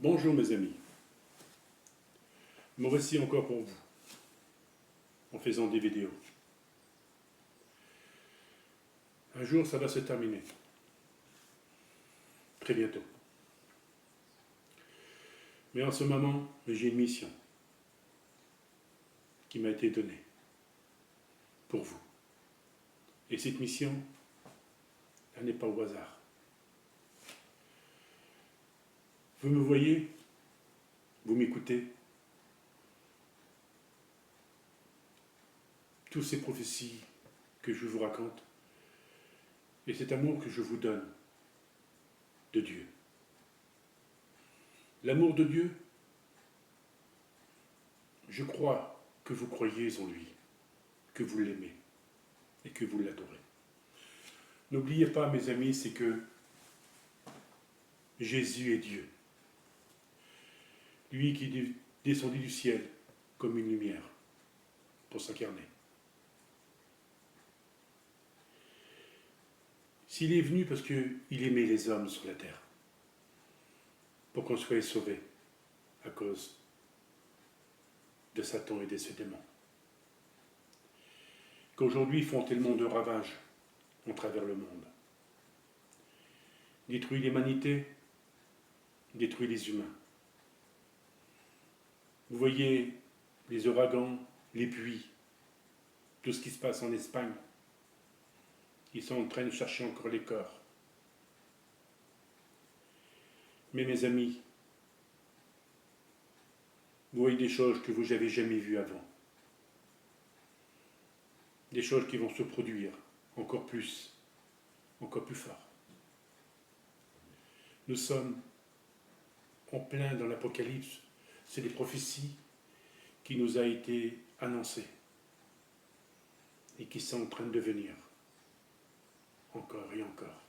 Bonjour mes amis, me voici encore pour vous, en faisant des vidéos. Un jour ça va se terminer, très bientôt. Mais en ce moment, j'ai une mission qui m'a été donnée pour vous. Et cette mission, elle n'est pas au hasard. Vous me voyez, vous m'écoutez. Toutes ces prophéties que je vous raconte et cet amour que je vous donne de Dieu. L'amour de Dieu, je crois que vous croyez en lui, que vous l'aimez et que vous l'adorez. N'oubliez pas, mes amis, c'est que Jésus est Dieu. Lui qui est descendu du ciel comme une lumière pour s'incarner. S'il est venu parce qu'il aimait les hommes sur la terre, pour qu'on soit sauvés à cause de Satan et de ses démons. Qu'aujourd'hui ils font tellement de ravages à travers le monde. Détruit l'humanité, détruit les humains. Vous voyez les ouragans, les pluies, tout ce qui se passe en Espagne. Ils sont en train de chercher encore les corps. Mais mes amis, vous voyez des choses que vous n'avez jamais vues avant. Des choses qui vont se produire encore plus fort. Nous sommes en plein dans l'Apocalypse. C'est des prophéties qui nous ont été annoncées et qui sont en train de venir encore et encore.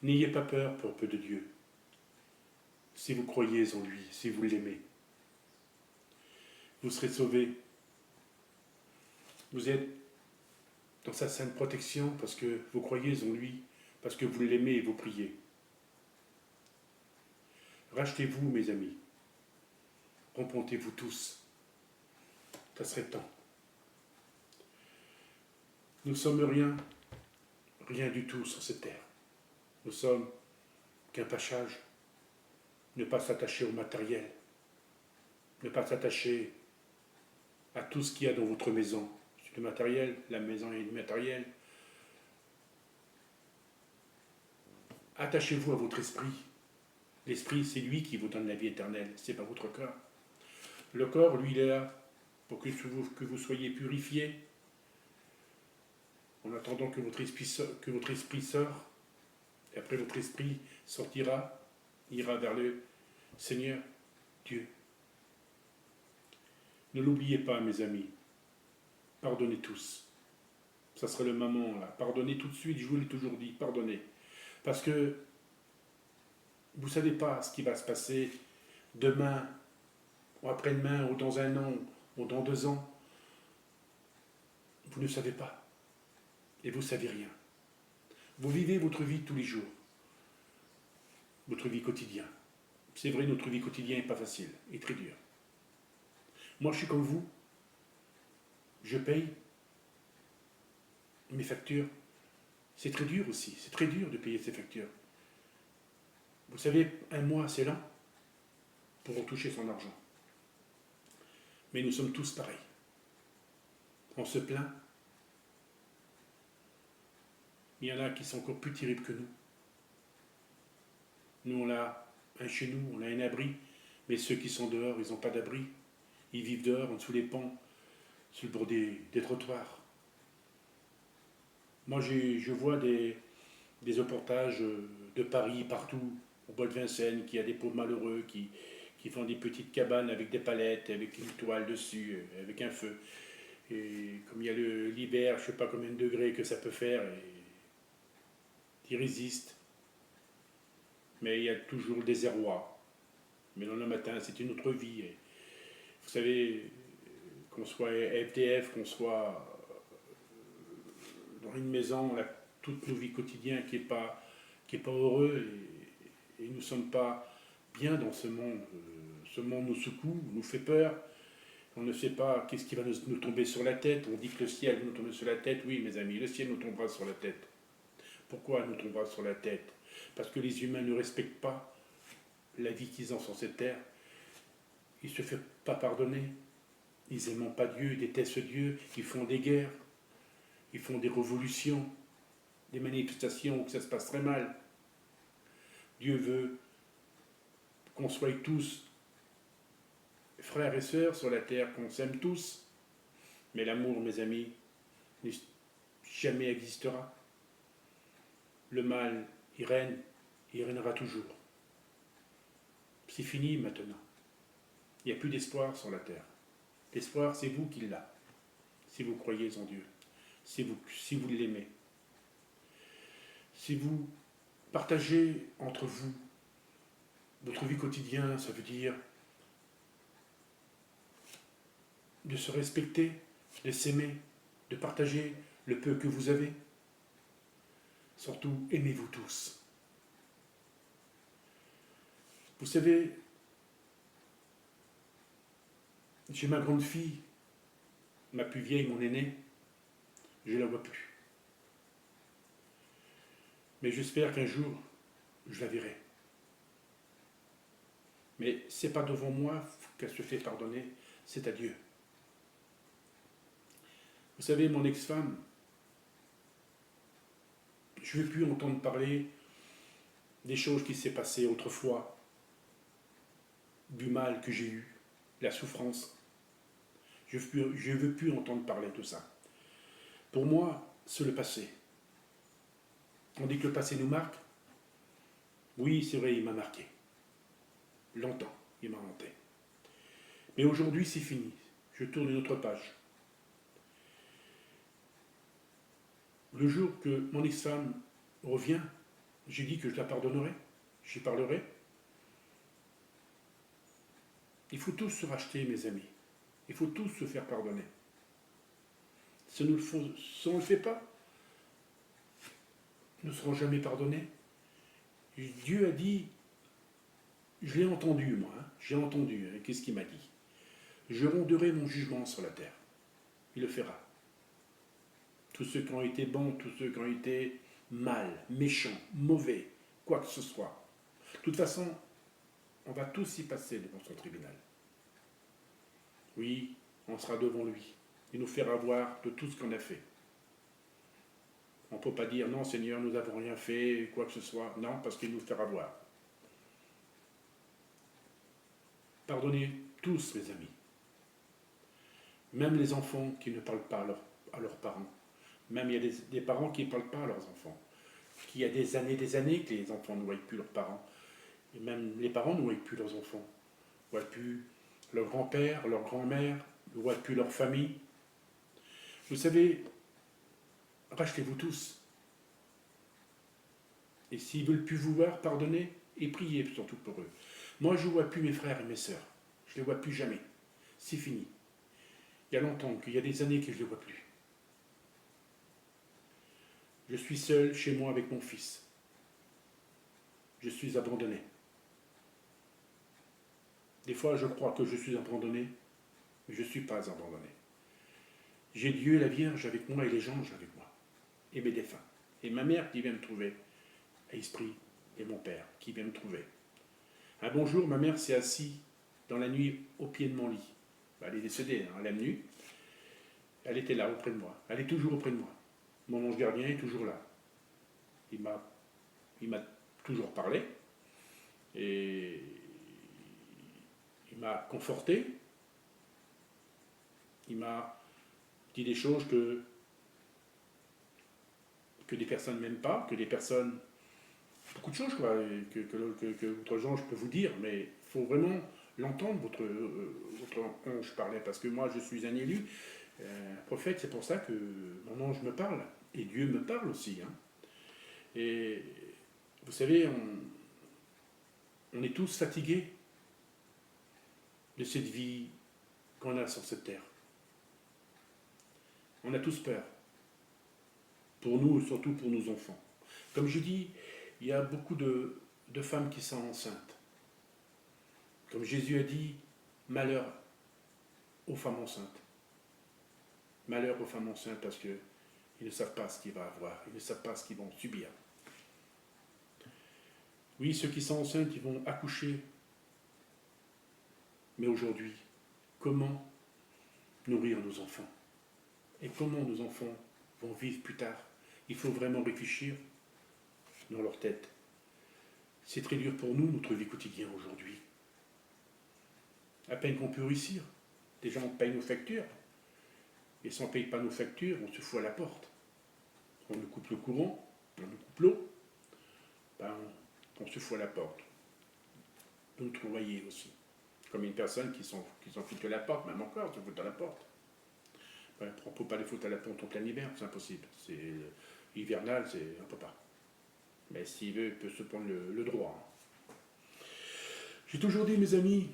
N'ayez pas peur, peuple de Dieu, si vous croyez en lui, si vous l'aimez. Vous serez sauvés. Vous êtes dans sa sainte protection parce que vous croyez en lui, parce que vous l'aimez et vous priez. Rachetez-vous, mes amis. Repentez-vous tous. Ça serait temps. Nous ne sommes rien du tout sur cette terre. Nous sommes qu'un passage. Ne pas s'attacher au matériel. Ne pas s'attacher à tout ce qu'il y a dans votre maison. C'est du matériel, la maison est du matériel. Attachez-vous à votre esprit. L'esprit, c'est lui qui vous donne la vie éternelle, c'est pas votre corps. Le corps, lui, il est là pour que vous soyez purifiés, en attendant que votre esprit sort, et après votre esprit sortira, ira vers le Seigneur, Dieu. Ne l'oubliez pas, mes amis, pardonnez tous. Ça serait le moment, là. Pardonnez tout de suite, je vous l'ai toujours dit, pardonnez. Parce que vous ne savez pas ce qui va se passer demain, ou après-demain, ou dans un an, ou dans 2 ans. Vous ne savez pas. Et vous ne savez rien. Vous vivez votre vie tous les jours. Votre vie quotidienne. C'est vrai, notre vie quotidienne n'est pas facile, et très dure. Moi, je suis comme vous. Je paye mes factures. C'est très dur aussi. C'est très dur de payer ses factures. Vous savez, un mois, c'est lent pour retoucher son argent. Mais nous sommes tous pareils. On se plaint. Il y en a qui sont encore plus terribles que nous. Nous, on a chez nous, on a un abri. Mais ceux qui sont dehors, ils n'ont pas d'abri. Ils vivent dehors, en dessous des ponts, sur le bord des trottoirs. Moi, je vois des reportages de Paris, partout, au bois de Vincennes, qu'il y a des pauvres malheureux qui font des petites cabanes avec des palettes, avec une toile dessus, avec un feu. Et comme il y a l'hiver, je ne sais pas combien de degrés que ça peut faire, et ils résistent. Mais il y a toujours le désarroi. Mais le matin, c'est une autre vie. Et vous savez, qu'on soit FDF, qu'on soit dans une maison, on a toutes nos vies quotidiennes qui n'est pas heureux, et nous ne sommes pas bien dans ce monde. Ce monde nous secoue, nous fait peur. On ne sait pas qu'est-ce qui va nous tomber sur la tête. On dit que le ciel va nous tomber sur la tête. Oui, mes amis, le ciel nous tombera sur la tête. Pourquoi nous tombera sur la tête? Parce que les humains ne respectent pas la vie qu'ils ont sur cette terre. Ils ne se font pas pardonner. Ils n'aiment pas Dieu, ils détestent Dieu. Ils font des guerres. Ils font des révolutions, des manifestations où ça se passe très mal. Dieu veut qu'on soit tous frères et sœurs sur la terre, qu'on s'aime tous. Mais l'amour, mes amis, jamais existera. Le mal, il régnera toujours. C'est fini maintenant. Il n'y a plus d'espoir sur la terre. L'espoir, c'est vous qui l'avez, si vous croyez en Dieu, si vous l'aimez. Si vous partagez entre vous votre vie quotidienne, ça veut dire de se respecter, de s'aimer, de partager le peu que vous avez. Surtout, aimez-vous tous. Vous savez, j'ai ma grande fille, ma plus vieille, mon aînée, je ne la vois plus. Mais j'espère qu'un jour, je la verrai. Mais ce n'est pas devant moi qu'elle se fait pardonner, c'est à Dieu. Vous savez, mon ex-femme, je ne veux plus entendre parler des choses qui s'est passées autrefois, du mal que j'ai eu, la souffrance. Je ne veux plus entendre parler de ça. Pour moi, c'est le passé. On dit que le passé nous marque. Oui, c'est vrai, il m'a marqué. Longtemps, il m'a hanté. Mais aujourd'hui, c'est fini. Je tourne une autre page. Le jour que mon ex-femme revient, j'ai dit que je la pardonnerai, j'y parlerai. Il faut tous se racheter, mes amis. Il faut tous se faire pardonner. Si on ne le fait pas, nous ne serons jamais pardonnés. Dieu a dit, je l'ai entendu moi, j'ai entendu, qu'est-ce qu'il m'a dit? Je renderai mon jugement sur la terre. Il le fera. Tous ceux qui ont été bons, tous ceux qui ont été mal, méchants, mauvais, quoi que ce soit. De toute façon, on va tous y passer devant son tribunal. Oui, on sera devant lui. Il nous fera voir de tout ce qu'on a fait. On ne peut pas dire, non Seigneur, nous n'avons rien fait, quoi que ce soit. Non, parce qu'il nous fera voir. Pardonnez tous, mes amis. Même les enfants qui ne parlent pas à leurs parents. Même il y a des parents qui ne parlent pas à leurs enfants. Qu'il y a des années que les enfants ne voient plus leurs parents. Et même les parents ne voient plus leurs enfants. Ne voient plus leur grand-père, leur grand-mère, ne voient plus leur famille. Vous savez, rachetez-vous tous. Et s'ils ne veulent plus vous voir, pardonnez et priez surtout pour eux. Moi, je ne vois plus mes frères et mes sœurs. Je ne les vois plus jamais. C'est fini. Il y a longtemps, qu'il y a des années que je ne les vois plus. Je suis seul chez moi avec mon fils. Je suis abandonné. Des fois, je crois que je suis abandonné, mais je ne suis pas abandonné. J'ai Dieu et la Vierge avec moi et les anges avec moi. Et mes défunts. Et ma mère qui vient me trouver. À Esprit. Et mon père qui vient me trouver. Un bon jour, ma mère s'est assise dans la nuit au pied de mon lit. Elle est décédée, elle est venue. Elle était là auprès de moi. Elle est toujours auprès de moi. Mon ange gardien est toujours là. Il m'a toujours parlé. Et il m'a conforté. Il m'a dit des choses que des personnes n'aiment pas, que des personnes... Beaucoup de choses, quoi, que votre ange peut vous dire, mais il faut vraiment l'entendre, votre ange parler, parce que moi, je suis un élu, prophète, c'est pour ça que mon ange me parle, et Dieu me parle aussi. Hein. Et vous savez, on est tous fatigués de cette vie qu'on a sur cette terre. On a tous peur. Pour nous, surtout pour nos enfants. Comme je dis, il y a beaucoup de femmes qui sont enceintes. Comme Jésus a dit, malheur aux femmes enceintes. Malheur aux femmes enceintes parce qu'ils ne savent pas ce qu'ils vont avoir, ils ne savent pas ce qu'ils vont subir. Oui, ceux qui sont enceintes, ils vont accoucher. Mais aujourd'hui, comment nourrir nos enfants? Et comment nos enfants vont vivre plus tard? Il faut vraiment réfléchir dans leur tête. C'est très dur pour nous, notre vie quotidienne aujourd'hui. À peine qu'on peut réussir. Déjà, on paye nos factures. Et si on ne paye pas nos factures, on se fout à la porte. On nous coupe le courant, on nous coupe l'eau, ben, on se fout à la porte. D'autres loyers aussi. Comme une personne qui s'en fout à la porte, même encore, se fout à la porte. Ben, on ne peut pas les foutre à la porte en plein hiver, c'est impossible. C'est hivernal, on ne peut pas. Mais s'il veut, il peut se prendre le droit. J'ai toujours dit, mes amis,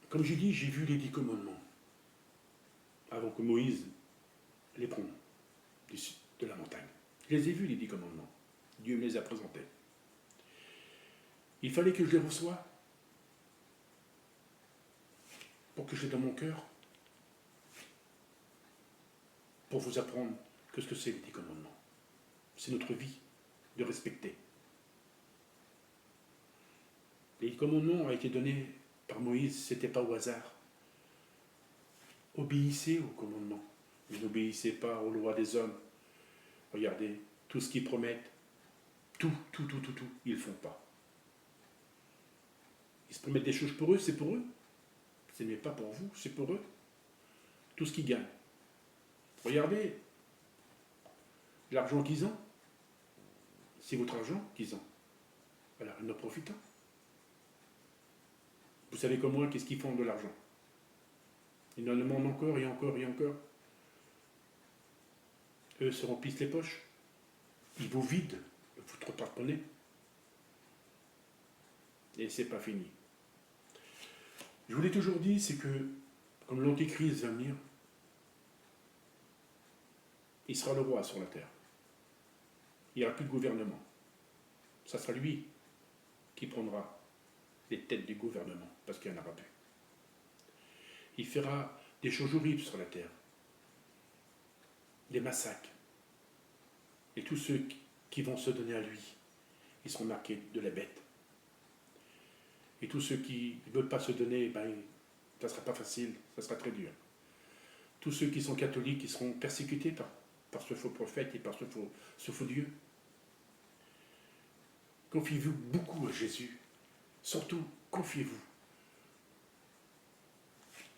comme j'ai dit, j'ai vu les 10 commandements avant que Moïse les prenne de la montagne. Je les ai vus, les 10 commandements. Dieu me les a présentés. Il fallait que je les reçoive pour que je les dans mon cœur, pour vous apprendre ce que c'est les 10 commandements. C'est notre vie de respecter. Les commandements ont été donnés par Moïse, ce n'était pas au hasard. Obéissez aux commandements, mais n'obéissez pas aux lois des hommes. Regardez, tout ce qu'ils promettent, tout, ils ne le font pas. Ils se promettent des choses pour eux, c'est pour eux. Ce n'est pas pour vous, c'est pour eux. Tout ce qu'ils gagnent. Regardez, l'argent qu'ils ont, c'est votre argent qu'ils ont. Alors, ils en profitent. Vous savez comme moi, qu'est-ce qu'ils font de l'argent? Ils en demandent encore et encore et encore. Eux se remplissent les poches. Ils vous vident votre porte-monnaie. Et c'est pas fini. Je vous l'ai toujours dit, c'est que, comme l'Antéchrist va venir, il sera le roi sur la terre. Il n'y aura plus de gouvernement. Ça sera lui qui prendra les têtes du gouvernement, parce qu'il n'y en aura plus. Il fera des choses horribles sur la terre. Des massacres. Et tous ceux qui vont se donner à lui, ils seront marqués de la bête. Et tous ceux qui ne veulent pas se donner, ça ne sera pas facile, ça sera très dur. Tous ceux qui sont catholiques, ils seront persécutés par ce faux prophète et par ce faux Dieu. Confiez-vous beaucoup à Jésus. Surtout, confiez-vous.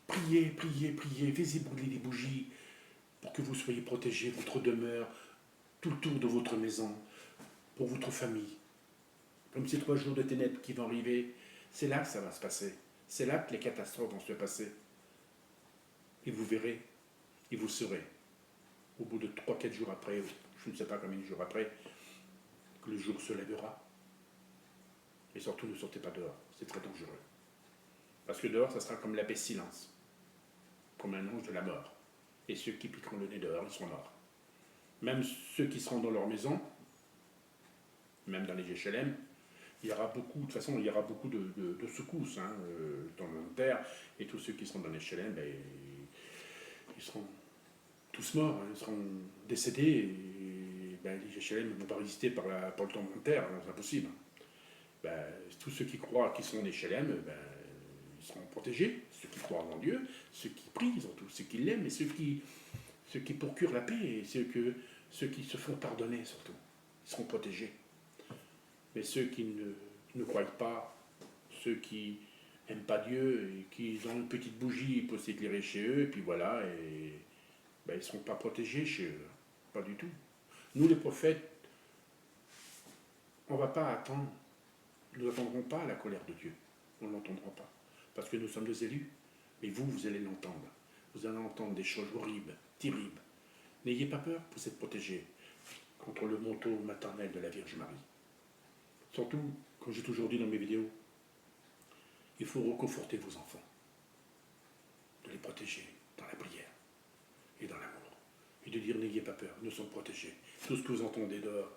Priez, priez, priez, faites brûler des bougies pour que vous soyez protégés, votre demeure, tout le tour de votre maison, pour votre famille. Comme ces 3 jours de ténèbres qui vont arriver, c'est là que ça va se passer. C'est là que les catastrophes vont se passer. Et vous verrez, et vous saurez, au bout de 3-4 jours après, je ne sais pas combien de jours après, que le jour se lèvera. Et surtout, ne sortez pas dehors, c'est très dangereux. Parce que dehors, ça sera comme la pestilence, comme un ange de la mort. Et ceux qui piqueront le nez dehors, ils seront morts. Même ceux qui seront dans leur maison, même dans les HLM, il y aura beaucoup, de toute façon, il y aura beaucoup de secousses dans la terre, et tous ceux qui seront dans les HLM, ils seront tous morts, ils seront décédés, et les HLM ne vont pas résister par le temps de terre, c'est impossible. Tous ceux qui croient qu'ils sont des HLM, ils seront protégés, ceux qui croient en Dieu, ceux qui prient, surtout ceux qui l'aiment, et ceux qui procurent la paix, et ceux qui se font pardonner, surtout, ils seront protégés. Mais ceux qui ne croient pas, ceux qui n'aiment pas Dieu, et qui ont une petite bougie pour s'éclairer chez eux, et puis voilà, ils ne seront pas protégés chez eux, pas du tout. Nous, les prophètes, on ne va pas attendre. Nous n'attendrons pas la colère de Dieu. On ne l'entendra pas. Parce que nous sommes des élus. Mais vous allez l'entendre. Vous allez entendre des choses horribles, terribles. N'ayez pas peur, vous êtes protégés contre le manteau maternel de la Vierge Marie. Surtout, comme j'ai toujours dit dans mes vidéos, il faut reconforter vos enfants. De les protéger dans la prière et dans l'amour. Et de dire, n'ayez pas peur, nous sommes protégés. Tout ce que vous entendez dehors,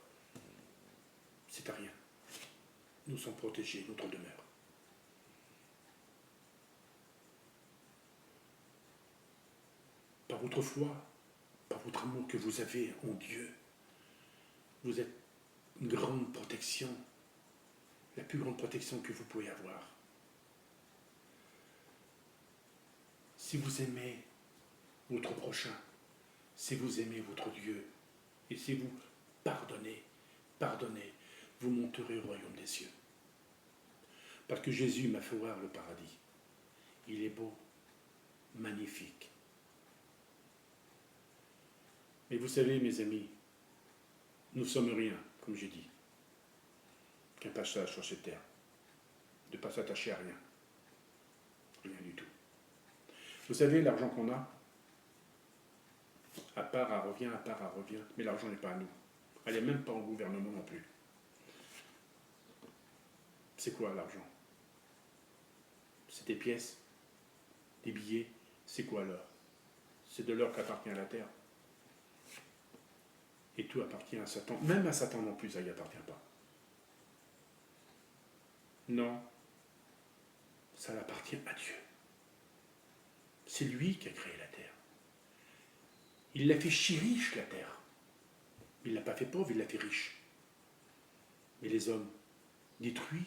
c'est à rien. nous sommes protégés, notre demeure. Par votre foi, par votre amour que vous avez en Dieu, vous êtes une grande protection, la plus grande protection que vous pouvez avoir. Si vous aimez votre prochain, si vous aimez votre Dieu, et si vous pardonnez, vous monterez au royaume des cieux. Parce que Jésus m'a fait voir le paradis. Il est beau, magnifique. Mais vous savez, mes amis, nous sommes rien, comme j'ai dit, qu'un passage sur cette terre, de ne pas s'attacher à rien, rien du tout. Vous savez, l'argent qu'on a, à part, à revient, mais l'argent n'est pas à nous. Elle n'est même pas au gouvernement non plus. C'est quoi l'argent? C'est des pièces, des billets, c'est quoi l'or? C'est de l'or qui appartient à la terre. Et tout appartient à Satan. Même à Satan non plus, ça n'y appartient pas. Non, ça appartient à Dieu. C'est lui qui a créé la terre. Il l'a fait si riche, la terre. Il ne l'a pas fait pauvre, il l'a fait riche. Mais les hommes détruisent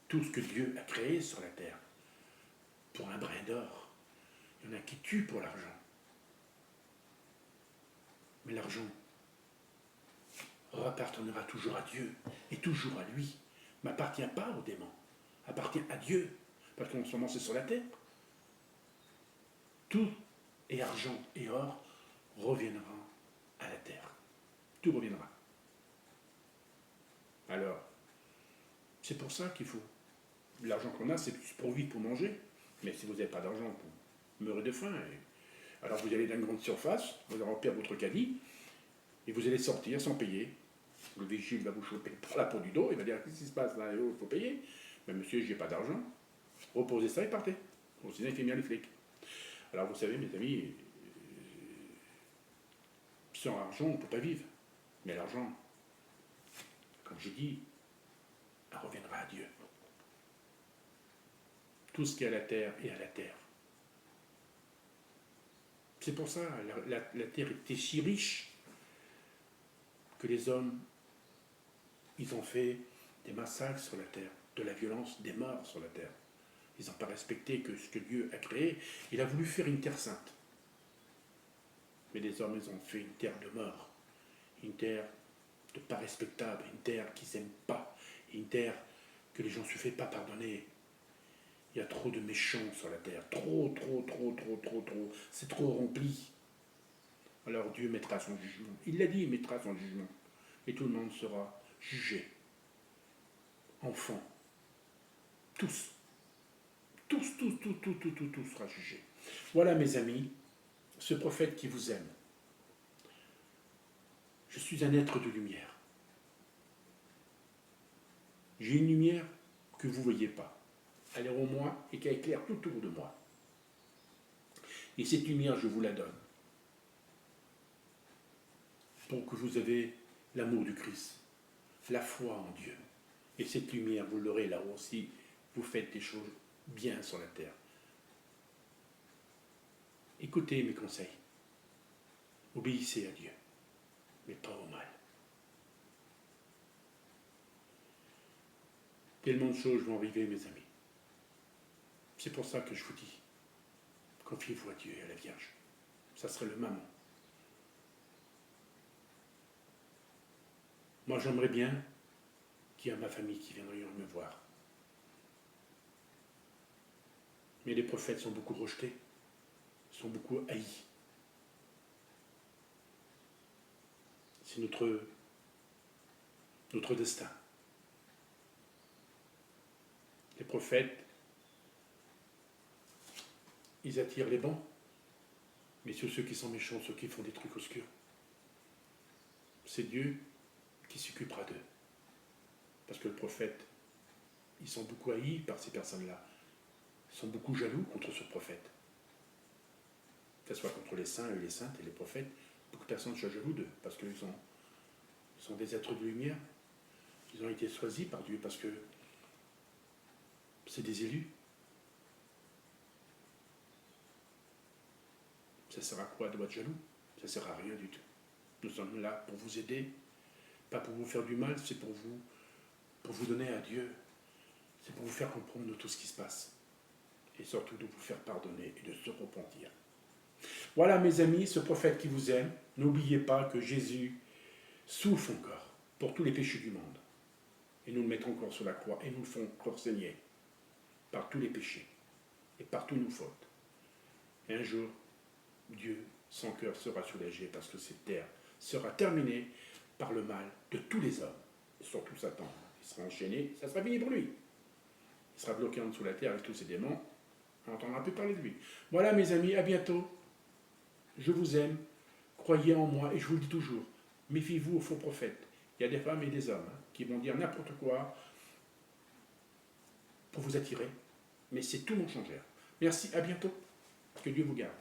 tout ce que Dieu a créé sur la terre pour un brin d'or. Il y en a qui tuent pour l'argent. Mais l'argent appartiendra toujours à Dieu et toujours à lui. M'appartient pas aux démons, appartient à Dieu. Parce qu'en ce moment c'est sur la terre. Tout, et argent et or, reviendra à la terre. Tout reviendra. Alors, c'est pour ça qu'il faut. L'argent qu'on a, c'est pour vivre, pour manger. Mais si vous n'avez pas d'argent, vous meurez de faim. Alors vous allez dans une grande surface, vous allez remplir votre caddie, et vous allez sortir sans payer. Le vigile va vous choper par la peau du dos, il va dire: qu'est-ce qui se passe là? Il faut payer. Mais monsieur, j'ai pas d'argent. Reposez ça et partez. Bon, sinon il fait bien les flics. Alors vous savez, mes amis, sans argent, on ne peut pas vivre. Mais l'argent, comme j'ai dit, elle reviendra à Dieu. Tout ce qui est à la terre est à la terre. C'est pour ça, la terre était si riche que les hommes, ils ont fait des massacres sur la terre, de la violence, des morts sur la terre. Ils n'ont pas respecté que ce que Dieu a créé. Il a voulu faire une terre sainte. Mais les hommes, ils ont fait une terre de mort, une terre de pas respectable, une terre qu'ils n'aiment pas, une terre que les gens ne se font pas pardonner. Il y a trop de méchants sur la terre, trop. C'est trop rempli. Alors Dieu mettra son jugement. Il l'a dit, il mettra son jugement. Et tout le monde sera jugé. Enfants. Tous. Tout sera jugé. Voilà, mes amis, ce prophète qui vous aime. Je suis un être de lumière. J'ai une lumière que vous ne voyez pas. Elle est en moi et qui éclaire tout autour de moi. Et cette lumière, je vous la donne. Pour que vous ayez l'amour du Christ, la foi en Dieu. Et cette lumière, vous l'aurez là aussi. Vous faites des choses bien sur la terre. Écoutez mes conseils. Obéissez à Dieu, mais pas au mal. Tellement de choses vont arriver, mes amis. C'est pour ça que je vous dis, confiez-vous à Dieu et à la Vierge. Ça serait le maman. Moi, j'aimerais bien qu'il y ait ma famille qui viendrait me voir. Mais les prophètes sont beaucoup rejetés, sont beaucoup haïs. C'est notre destin. Les prophètes, ils attirent les bons, mais sur ceux qui sont méchants, ceux qui font des trucs obscurs, c'est Dieu qui s'occupera d'eux. Parce que le prophète, ils sont beaucoup haïs par ces personnes-là. Ils sont beaucoup jaloux contre ce prophète. Que ce soit contre les saints et les saintes et les prophètes, beaucoup de personnes sont jaloux d'eux, parce qu'ils sont des êtres de lumière. Ils ont été choisis par Dieu, parce que C'est des élus. Ça sert à quoi de être jaloux? Ça sert à rien du tout. Nous sommes là pour vous aider, pas pour vous faire du mal, c'est pour vous donner à Dieu. C'est pour vous faire comprendre de tout ce qui se passe. Et surtout de vous faire pardonner et de se repentir. Voilà mes amis, ce prophète qui vous aime. N'oubliez pas que Jésus souffre encore pour tous les péchés du monde. Et nous le mettons encore sur la croix et nous le font encore saigner par tous les péchés et par toutes nos fautes. Et un jour, Dieu, son cœur sera soulagé parce que cette terre sera terminée par le mal de tous les hommes, et surtout Satan. Il sera enchaîné, ça sera fini pour lui. Il sera bloqué en dessous de la terre avec tous ses démons, on n'entendra plus parler de lui. Voilà mes amis, à bientôt. Je vous aime, croyez en moi, et je vous le dis toujours, méfiez-vous aux faux prophètes. Il y a des femmes et des hommes qui vont dire n'importe quoi pour vous attirer, mais c'est tout mensongère. Merci, à bientôt, que Dieu vous garde.